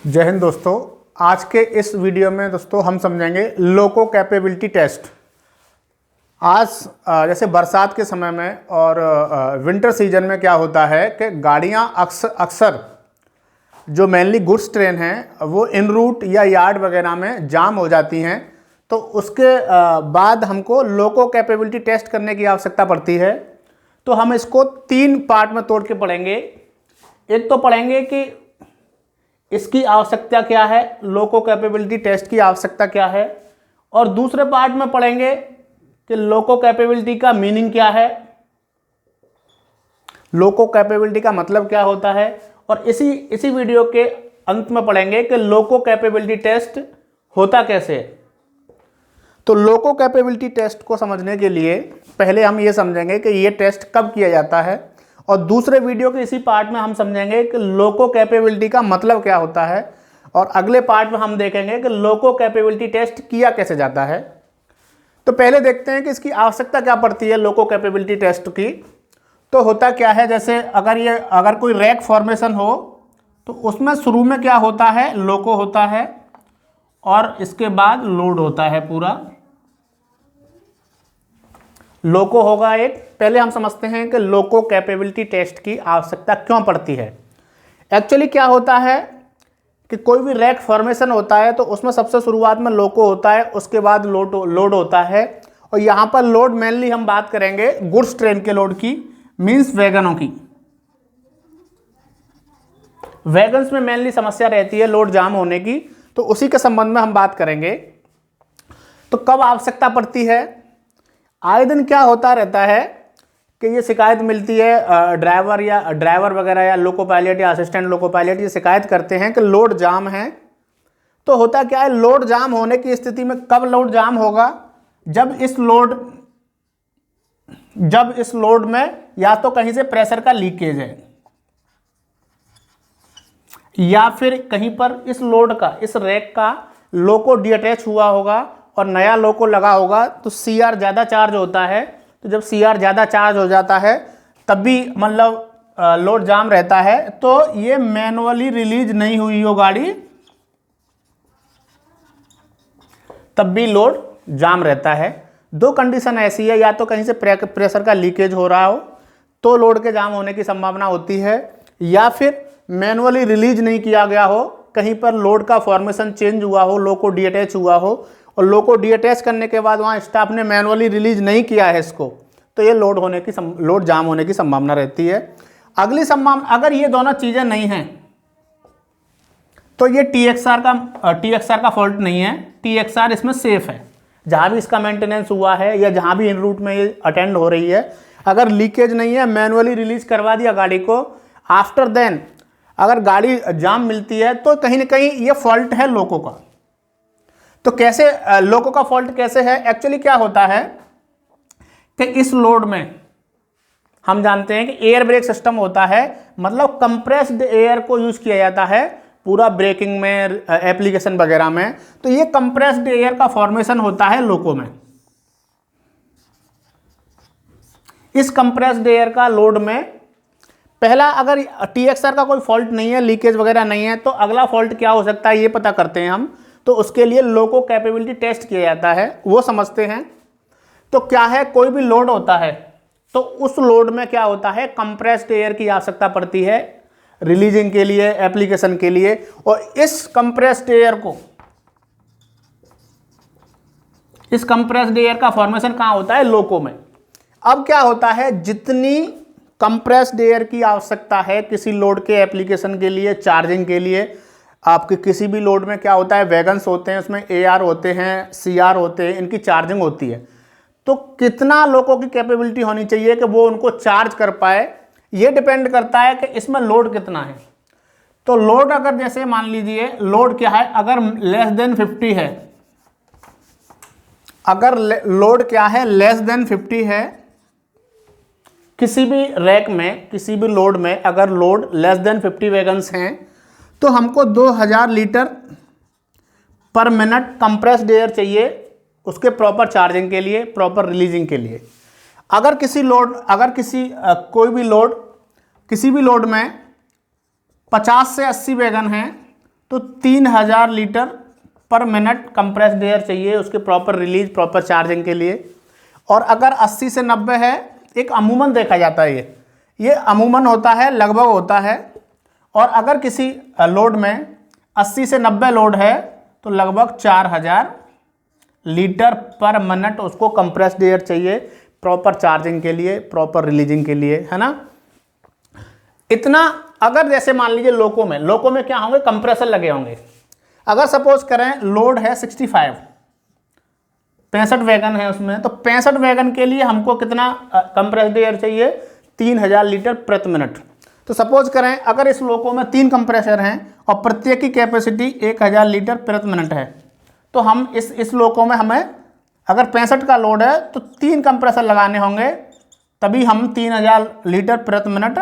जय हिंद दोस्तों। आज के इस वीडियो में दोस्तों हम समझेंगे लोको कैपेबिलिटी टेस्ट। आज जैसे बरसात के समय में और विंटर सीजन में क्या होता है कि गाड़ियां अक्सर जो मेनली गुड्स ट्रेन हैं वो इन रूट या यार्ड वगैरह में जाम हो जाती हैं। तो उसके बाद हमको लोको कैपेबिलिटी टेस्ट करने की आवश्यकता पड़ती है। तो हम इसको 3 पार्ट में तोड़ के पढ़ेंगे। एक तो पढ़ेंगे कि इसकी आवश्यकता क्या है, लोको कैपेबिलिटी टेस्ट की आवश्यकता क्या है, और दूसरे पार्ट में पढ़ेंगे कि लोको कैपेबिलिटी का मीनिंग क्या है, लोको कैपेबिलिटी का मतलब क्या होता है, और इसी वीडियो के अंत में पढ़ेंगे कि लोको कैपेबिलिटी टेस्ट होता कैसे है। तो लोको कैपेबिलिटी टेस्ट को समझने के लिए पहले हम ये समझेंगे कि ये टेस्ट कब किया जाता है, और दूसरे वीडियो के इसी पार्ट में हम समझेंगे कि लोको कैपेबिलिटी का मतलब क्या होता है, और अगले पार्ट में हम देखेंगे कि लोको कैपेबिलिटी टेस्ट किया कैसे जाता है। तो पहले देखते हैं कि इसकी आवश्यकता क्या पड़ती है लोको कैपेबिलिटी टेस्ट की। तो होता क्या है, जैसे अगर कोई रैक फॉर्मेशन हो तो उसमें शुरू में क्या होता है, लोको होता है और इसके बाद लोड होता है। पूरा लोको होगा एक। पहले हम समझते हैं कि लोको कैपेबिलिटी टेस्ट की आवश्यकता क्यों पड़ती है। एक्चुअली क्या होता है कि कोई भी रैक फॉर्मेशन होता है तो उसमें सबसे शुरुआत में लोको होता है, उसके बाद लोड होता है। और यहाँ पर लोड मेनली हम बात करेंगे गुड्स ट्रेन के लोड की, मींस वैगनों की। वैगन्स में मेनली समस्या रहती है लोड जाम होने की, तो उसी के संबंध में हम बात करेंगे। तो कब आवश्यकता पड़ती है, आए दिन क्या होता रहता है कि ये शिकायत मिलती है, ड्राइवर वगैरह या लोको पायलट या असिस्टेंट लोको पायलट ये शिकायत करते हैं कि लोड जाम है। तो होता क्या है, लोड जाम होने की स्थिति में कब लोड जाम होगा, जब इस लोड में या तो कहीं से प्रेशर का लीकेज है, या फिर कहीं पर इस लोड का, इस रैक का लोको डीअटैच हुआ होगा और नया लोको लगा होगा, तो सीआर ज़्यादा चार्ज होता है। तो जब सीआर ज़्यादा चार्ज हो जाता है तब भी मतलब लोड जाम रहता है। तो ये मैनुअली रिलीज नहीं हुई हो गाड़ी तब भी लोड जाम रहता है। 2 कंडीशन ऐसी है, या तो कहीं से प्रेशर का लीकेज हो रहा हो तो लोड के जाम होने की संभावना होती है, या फिर मैनुअली रिलीज नहीं किया गया हो, कहीं पर लोड का फॉर्मेशन चेंज हुआ हो, लोको डीअटैच हुआ हो, और लोको डीअटैच करने के बाद वहाँ स्टाफ ने मैनुअली रिलीज नहीं किया है इसको, तो ये लोड जाम होने की संभावना रहती है। अगली संभावना, अगर ये दोनों चीज़ें नहीं हैं तो ये टीएक्सआर का फॉल्ट नहीं है। टीएक्सआर इसमें सेफ है, जहाँ भी इसका मेंटेनेंस हुआ है या जहाँ भी इन रूट में ये अटेंड हो रही है, अगर लीकेज नहीं है, मैनुअली रिलीज करवा दिया गाड़ी को, आफ्टर देन अगर गाड़ी जाम मिलती है तो कहीं ना कहीं ये फॉल्ट है लोको का। तो कैसे लोको का फॉल्ट कैसे है, एक्चुअली क्या होता है कि इस लोड में हम जानते हैं कि एयर ब्रेक सिस्टम होता है, मतलब कंप्रेस्ड एयर को यूज किया जाता है पूरा ब्रेकिंग में, एप्लीकेशन वगैरह में। तो ये कंप्रेस्ड एयर का फॉर्मेशन होता है लोको में। इस कंप्रेस्ड एयर का लोड में पहला, अगर टीएक्सआर का कोई फॉल्ट नहीं है, लीकेज वगैरह नहीं है, तो अगला फॉल्ट क्या हो सकता है ये पता करते हैं हम। तो उसके लिए लोको कैपेबिलिटी टेस्ट किया जाता है, वो समझते हैं। तो क्या है, कोई भी लोड होता है तो उस लोड में क्या होता है, कंप्रेस्ड एयर की आवश्यकता पड़ती है रिलीजिंग के लिए, एप्लीकेशन के लिए। और इस कंप्रेस्ड एयर का फॉर्मेशन कहाँ होता है, लोको में। अब क्या होता है, जितनी कंप्रेस्ड एयर की आवश्यकता है किसी लोड के एप्लीकेशन के लिए, चार्जिंग के लिए, आपके किसी भी लोड में क्या होता है, वैगन्स होते हैं, उसमें एआर होते हैं, सीआर होते हैं, इनकी चार्जिंग होती है। तो कितना लोको की कैपेबिलिटी होनी चाहिए कि वो उनको चार्ज कर पाए, ये डिपेंड करता है कि इसमें लोड कितना है। तो लोड अगर जैसे मान लीजिए लोड क्या है, अगर लेस देन 50 है, अगर लोड क्या है, लेस देन 50 है, किसी भी रैक में, किसी भी लोड में अगर लोड लेस देन 50 वैगन्स हैं, तो हमको 2000 लीटर पर मिनट कंप्रेस्ड एयर चाहिए उसके प्रॉपर चार्जिंग के लिए, प्रॉपर रिलीजिंग के लिए। अगर किसी भी लोड में 50 से 80 वैगन हैं तो 3000 लीटर पर मिनट कंप्रेस्ड एयर चाहिए उसके प्रॉपर रिलीज, प्रॉपर चार्जिंग के लिए। और अगर 80 से 90 है, एक अमूमन देखा जाता है, ये अमूमन होता है, लगभग होता है। और अगर किसी लोड में 80 से 90 लोड है तो लगभग 4000 लीटर पर मिनट उसको कंप्रेस्ड एयर चाहिए प्रॉपर चार्जिंग के लिए, प्रॉपर रिलीजिंग के लिए, है ना। इतना अगर जैसे मान लीजिए लोको में क्या होंगे, कंप्रेसर लगे होंगे। अगर सपोज करें लोड है 65, 65 वैगन है उसमें, तो 65 वैगन के लिए हमको कितना कंप्रेस्ड एयर चाहिए, 3000 लीटर प्रति मिनट। तो सपोज करें अगर इस लोको में 3 कंप्रेसर हैं और प्रत्येक की कैपेसिटी 1000 लीटर प्रति मिनट है, तो हम इस लोको में हमें अगर 65 का लोड है तो 3 कंप्रेसर लगाने होंगे, तभी हम 3000 लीटर प्रति मिनट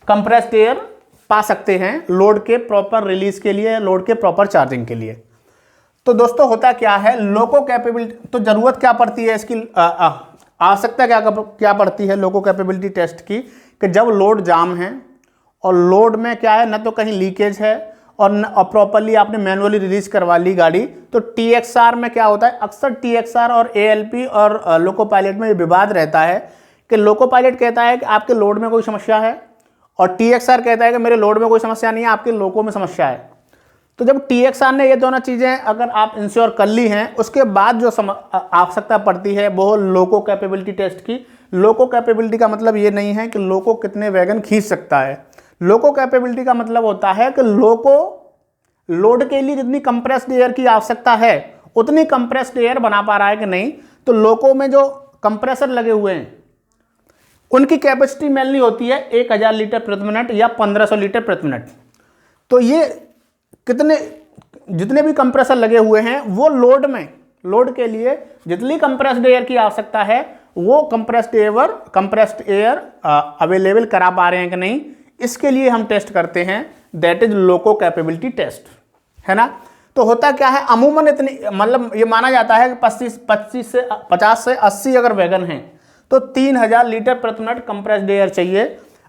कंप्रेस्ड एयर पा सकते हैं लोड के प्रॉपर रिलीज के लिए, लोड के प्रॉपर चार्जिंग के लिए। तो दोस्तों होता क्या है, लोको कैपेबिलिटी, तो जरूरत क्या पड़ती है इसकी, आवश्यकता क्या पड़ती है लोको कैपेबिलिटी टेस्ट की, कि जब लोड जाम है और लोड में क्या है, न तो कहीं लीकेज है और प्रॉपरली आपने मैनुअली रिलीज करवा ली गाड़ी, तो TXR में क्या होता है, अक्सर TXR और ALP और लोको पायलट में ये विवाद रहता है कि लोको पायलट कहता है कि आपके लोड में कोई समस्या है और TXR कहता है कि मेरे लोड में कोई समस्या नहीं है, आपके लोको में समस्या है। तो जब TXR ने ये दोनों चीज़ें अगर आप इंश्योर कर ली हैं, उसके बाद जो आवश्यकता पड़ती है वो लोको कैपेबिलिटी टेस्ट की। लोको कैपेबिलिटी का मतलब ये नहीं है कि लोको कितने वैगन खींच सकता है। लोको कैपेबिलिटी का मतलब होता है कि लोको लोड के लिए जितनी कंप्रेस्ड एयर की आवश्यकता है उतनी कंप्रेस्ड एयर बना पा रहा है कि नहीं। तो लोको में जो कंप्रेसर लगे हुए हैं उनकी कैपेसिटी मेनली होती है 1000 लीटर प्रति मिनट या 1500 लीटर प्रति मिनट। तो ये जितने भी कंप्रेसर लगे हुए हैं वो लोड के लिए जितनी कंप्रेस्ड एयर की आवश्यकता है वो कंप्रेस्ड एयर अवेलेबल करा पा रहे हैं कि नहीं, इसके लिए हम टेस्ट करते हैं, that is loco capability test, है ना। तो होता क्या है, अमूमन इतनी मतलब ये माना जाता है कि 50 से 80 अगर वैगन हैं तो 3000 लीटर प्रति मिनट कंप्रेस्ड एयर चाहिए।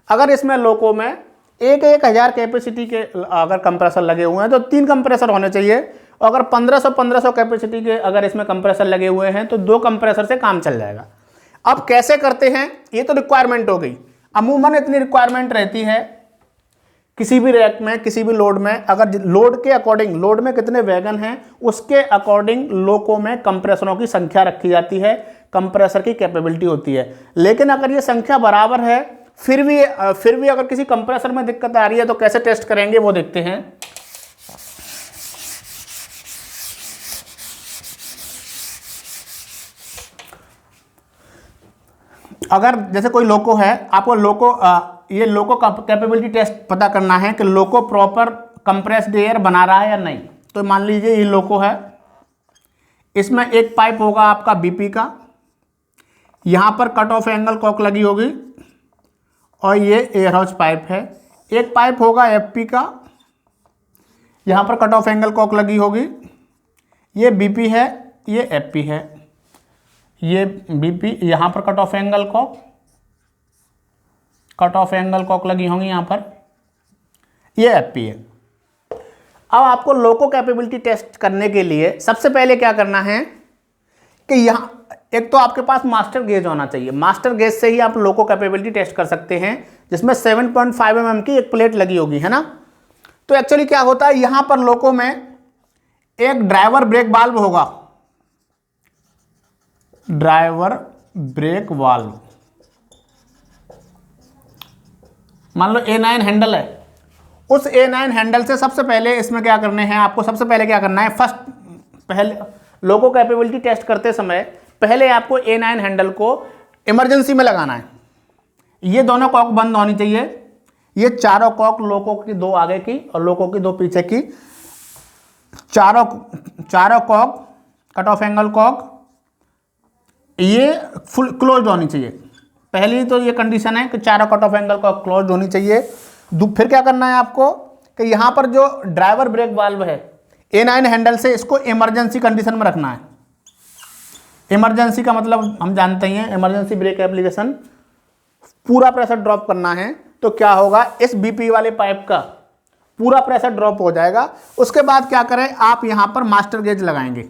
अगर इसमें लोको में 1000 कैपेसिटी के अगर कंप्रेसर लगे हुए हैं तो 3 कंप्रेसर होने चाहिए। अगर 1500 कैपेसिटी के अगर इसमें कंप्रेसर लगे हुए हैं तो 2 कंप्रेसर से काम चल जाएगा। अब कैसे करते हैं, ये तो रिक्वायरमेंट हो गई। अमूमन इतनी रिक्वायरमेंट रहती है किसी भी रैक में, किसी भी लोड में, अगर लोड के अकॉर्डिंग, लोड में कितने वैगन हैं उसके अकॉर्डिंग लोको में कंप्रेसरों की संख्या रखी जाती है, कंप्रेसर की कैपेबिलिटी होती है। लेकिन अगर ये संख्या बराबर है फिर भी अगर किसी कंप्रेसर में दिक्कत आ रही है तो कैसे टेस्ट करेंगे वो देखते हैं। अगर जैसे कोई लोको है, आपको ये लोको कैपेबिलिटी टेस्ट पता करना है कि लोको प्रॉपर कंप्रेस्ड एयर बना रहा है या नहीं। तो मान लीजिए ये लोको है, इसमें एक पाइप होगा आपका BP का, यहाँ पर कट ऑफ एंगल कॉक लगी होगी और ये एयर हाउस पाइप है। एक पाइप होगा FP का, यहाँ पर कट ऑफ एंगल कॉक लगी होगी, ये BP है, ये FP है, ये BP, यहाँ पर कट ऑफ एंगल कॉक लगी होंगी यहाँ पर, ये FP है। अब आपको लोको कैपेबिलिटी टेस्ट करने के लिए सबसे पहले क्या करना है कि यहाँ एक तो आपके पास मास्टर गेज होना चाहिए। मास्टर गेज से ही आप लोको कैपेबिलिटी टेस्ट कर सकते हैं, जिसमें 7.5 mm की एक प्लेट लगी होगी, है ना। तो एक्चुअली क्या होता है, यहाँ पर लोको में एक ड्राइवर ब्रेक वाल्व होगा, ड्राइवर ब्रेक वाल्व, मान लो A9 हैंडल है। उस A9 हैंडल से सबसे पहले इसमें क्या करने हैं, आपको सबसे पहले क्या करना है, पहले लोको कैपेबिलिटी टेस्ट करते समय पहले आपको A9 हैंडल को इमरजेंसी में लगाना है। ये दोनों कॉक बंद होनी चाहिए, ये चारों कॉक, लोको की 2 आगे की और लोको की 2 पीछे की, चारों cock, cut off angle cock, ये फुल क्लोज होनी चाहिए। पहली तो ये कंडीशन है कि चारों cut off angle cock close होनी चाहिए। फिर क्या करना है आपको कि यहाँ पर जो ड्राइवर ब्रेक वाल्व है A9 हैंडल से, इसको इमरजेंसी कंडीशन में रखना है। इमरजेंसी का मतलब हम जानते हैं, इमरजेंसी ब्रेक एप्लीकेशन, पूरा प्रेशर ड्रॉप करना है। तो क्या होगा, इस BP वाले पाइप का पूरा प्रेशर ड्रॉप हो जाएगा। उसके बाद क्या करें, आप यहाँ पर मास्टर गेज लगाएंगे,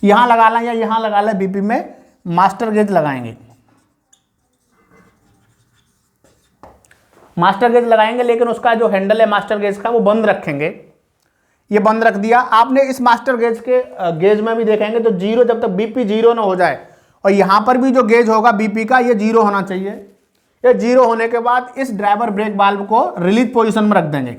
यहाँ लगा लें या यहाँ लगा लें, बीपी में मास्टर गेज लगाएंगे, मास्टर गेज लगाएंगे, लेकिन उसका जो हैंडल है मास्टर गेज का वो बंद रखेंगे। ये बंद रख दिया आपने। इस मास्टर गेज के गेज में भी देखेंगे तो जीरो, जब तक बीपी जीरो ना हो जाए, और यहाँ पर भी जो गेज होगा बीपी का ये जीरो होना चाहिए। ये जीरो होने के बाद इस ड्राइवर ब्रेक वाल्व को रिलीज पोजीशन में रख देंगे,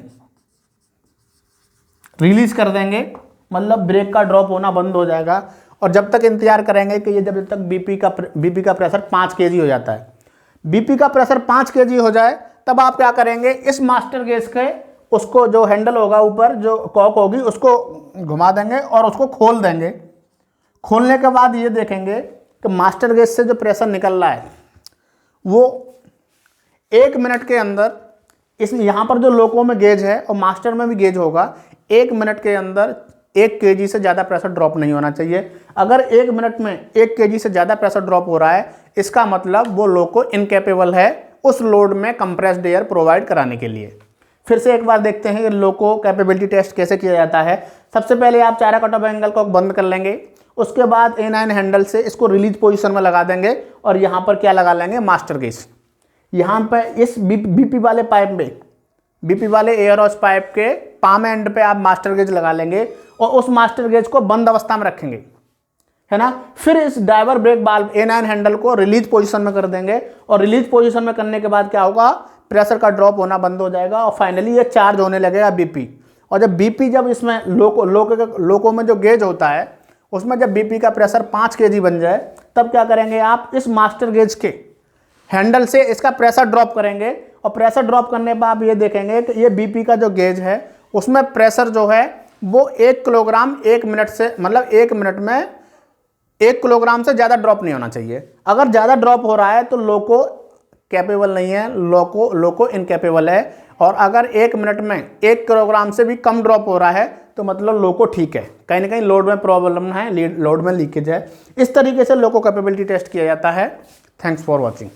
रिलीज कर देंगे, मतलब ब्रेक का ड्रॉप होना बंद हो जाएगा। और जब तक इंतजार करेंगे कि ये जब तक बीपी का प्रेशर 5 kg हो जाता है, बीपी का प्रेशर 5 kg हो जाए, तब आप क्या करेंगे, इस मास्टर गेज के उसको जो हैंडल होगा ऊपर जो कॉक होगी उसको घुमा देंगे और उसको खोल देंगे। खोलने के बाद ये देखेंगे कि मास्टर गेज से जो प्रेशर निकल रहा है वो 1 मिनट के अंदर, इस यहाँ पर जो लोको में गेज है और मास्टर में भी गेज होगा, 1 मिनट के अंदर 1 kg से ज़्यादा प्रेशर ड्रॉप नहीं होना चाहिए। अगर 1 मिनट में 1 kg से ज़्यादा प्रेशर ड्रॉप हो रहा है, इसका मतलब वो लोको इनकेपेबल है उस लोड में कंप्रेस्ड एयर प्रोवाइड कराने के लिए। फिर से एक बार देखते हैं कि लोको कैपेबिलिटी टेस्ट कैसे किया जाता है। सबसे पहले आप चारा कट ऑफ एंगल को बंद कर लेंगे, उसके बाद A9 हैंडल से इसको रिलीज पोजीशन में लगा देंगे और यहाँ पर क्या लगा लेंगे, मास्टर गेज। यहाँ पे इस बीपी वाले पाइप में, बीपी वाले एयर हॉस पाइप के पाम एंड पे आप मास्टर गेज लगा लेंगे और उस मास्टर गेज को बंद अवस्था में रखेंगे, है ना। फिर इस driver brake valve A9 handle को रिलीज पोजीशन में कर देंगे और रिलीज पोजीशन में करने के बाद क्या होगा, प्रेशर का ड्रॉप होना बंद हो जाएगा और फाइनली ये चार्ज होने लगेगा बीपी। और जब बीपी, जब इसमें लोको में जो गेज होता है उसमें जब बीपी का प्रेशर 5 kg बन जाए, तब क्या करेंगे, आप इस मास्टर गेज के हैंडल से इसका प्रेशर ड्रॉप करेंगे और प्रेशर ड्रॉप करने पर आप ये देखेंगे कि ये बीपी का जो गेज है उसमें प्रेशर जो है वो 1 किलोग्राम 1 मिनट से, मतलब 1 मिनट में 1 किलोग्राम से ज़्यादा ड्रॉप नहीं होना चाहिए। अगर ज़्यादा ड्रॉप हो रहा है तो लोको कैपेबल नहीं है, लोको इनकेपेबल है। और अगर 1 मिनट में 1 किलोग्राम से भी कम ड्रॉप हो रहा है तो मतलब लोको ठीक है, कहीं ना कहीं लोड में प्रॉब्लम है, लोड में लीकेज है। इस तरीके से लोको कैपेबिलिटी टेस्ट किया जाता है। Thanks for watching.